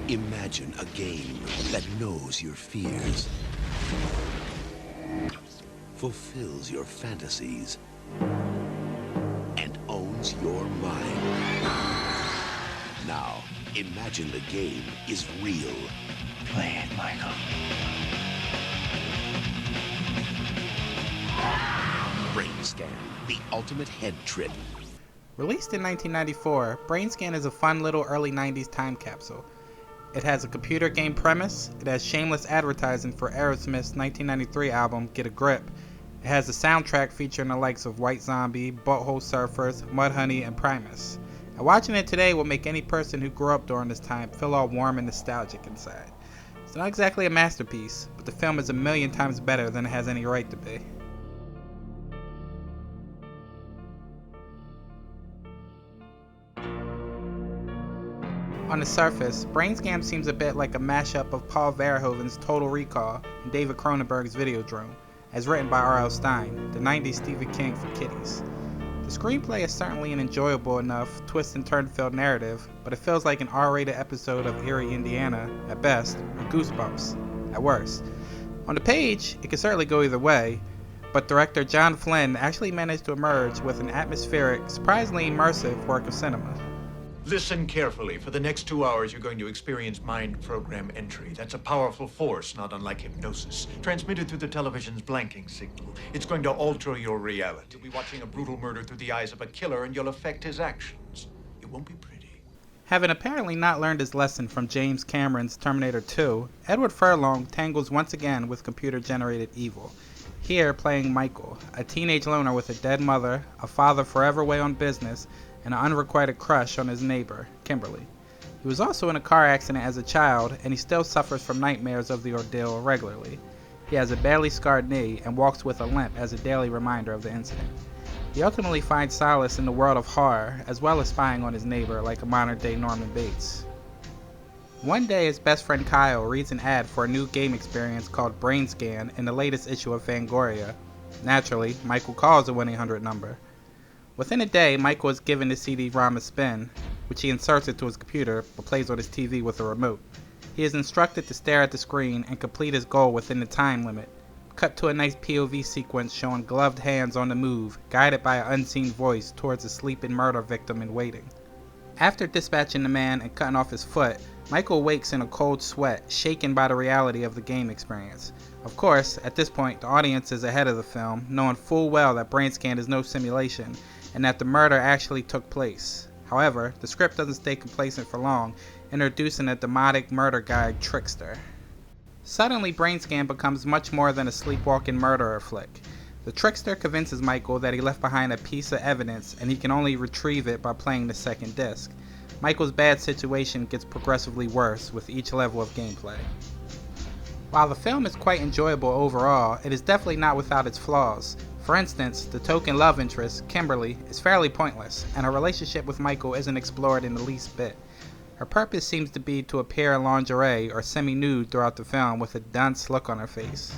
Imagine a game that knows your fears, fulfills your fantasies, and owns your mind. Now, imagine the game is real. Play it, Michael. Brainscan, the ultimate head trip. Released in 1994, Brainscan is a fun little early 90s time capsule. It has a computer game premise, it has shameless advertising for Aerosmith's 1993 album, Get a Grip. It has a soundtrack featuring the likes of White Zombie, Butthole Surfers, Mudhoney, and Primus. And watching it today will make any person who grew up during this time feel all warm and nostalgic inside. It's not exactly a masterpiece, but the film is a million times better than it has any right to be. On the surface, Brainscan seems a bit like a mashup of Paul Verhoeven's Total Recall and David Cronenberg's Videodrome, as written by R.L. Stine, the 90s Stephen King for kiddies. The screenplay is certainly an enjoyable enough twist and turn filled narrative, but it feels like an R-rated episode of Erie, Indiana, at best, or Goosebumps, at worst. On the page, it could certainly go either way, but director John Flynn actually managed to emerge with an atmospheric, surprisingly immersive work of cinema. Listen carefully. For the next 2 hours, you're going to experience mind program entry. That's a powerful force, not unlike hypnosis, transmitted through the television's blanking signal. It's going to alter your reality. You'll be watching a brutal murder through the eyes of a killer, and you'll affect his actions. It won't be pretty. Having apparently not learned his lesson from James Cameron's Terminator 2, Edward Furlong tangles once again with computer-generated evil. Here playing Michael, a teenage loner with a dead mother, a father forever away on business, and an unrequited crush on his neighbor, Kimberly. He was also in a car accident as a child, and he still suffers from nightmares of the ordeal regularly. He has a badly scarred knee and walks with a limp as a daily reminder of the incident. He ultimately finds solace in the world of horror, as well as spying on his neighbor like a modern-day Norman Bates. One day, his best friend Kyle reads an ad for a new game experience called Brainscan in the latest issue of Fangoria. Naturally, Michael calls the 1-800 number. Within a day, Michael is given the CD-ROM a spin, which he inserts into his computer but plays on his TV with a remote. He is instructed to stare at the screen and complete his goal within the time limit. Cut to a nice POV sequence showing gloved hands on the move, guided by an unseen voice towards a sleeping murder victim in waiting. After dispatching the man and cutting off his foot, Michael wakes in a cold sweat, shaken by the reality of the game experience. Of course, at this point, the audience is ahead of the film, knowing full well that Brainscan is no simulation, and that the murder actually took place. However, the script doesn't stay complacent for long, introducing a demonic murder guide trickster. Suddenly, Brainscan becomes much more than a sleepwalking murderer flick. The trickster convinces Michael that he left behind a piece of evidence and he can only retrieve it by playing the second disc. Michael's bad situation gets progressively worse with each level of gameplay. While the film is quite enjoyable overall, it is definitely not without its flaws. For instance, the token love interest, Kimberly, is fairly pointless, and her relationship with Michael isn't explored in the least bit. Her purpose seems to be to appear in lingerie or semi-nude throughout the film with a dunce look on her face.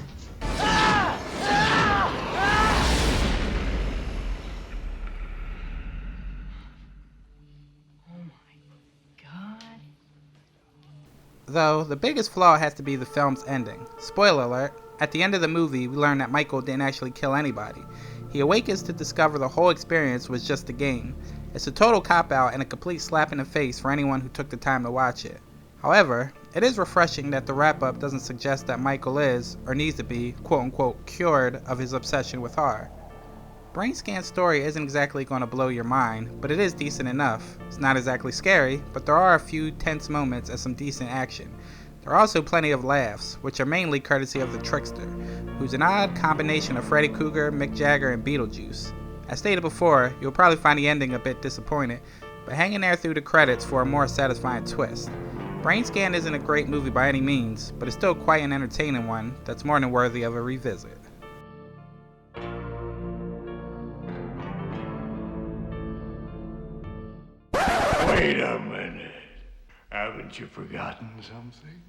Though, the biggest flaw has to be the film's ending. Spoiler alert, at the end of the movie, we learn that Michael didn't actually kill anybody. He awakens to discover the whole experience was just a game. It's a total cop-out and a complete slap in the face for anyone who took the time to watch it. However, it is refreshing that the wrap-up doesn't suggest that Michael is, or needs to be, quote-unquote, cured of his obsession with horror. Brainscan's story isn't exactly going to blow your mind, but it is decent enough. It's not exactly scary, but there are a few tense moments and some decent action. There are also plenty of laughs, which are mainly courtesy of the trickster, who's an odd combination of Freddy Krueger, Mick Jagger, and Beetlejuice. As stated before, you'll probably find the ending a bit disappointing, but hang in there through the credits for a more satisfying twist. Brainscan isn't a great movie by any means, but it's still quite an entertaining one that's more than worthy of a revisit. Wait a minute. Haven't you forgotten something?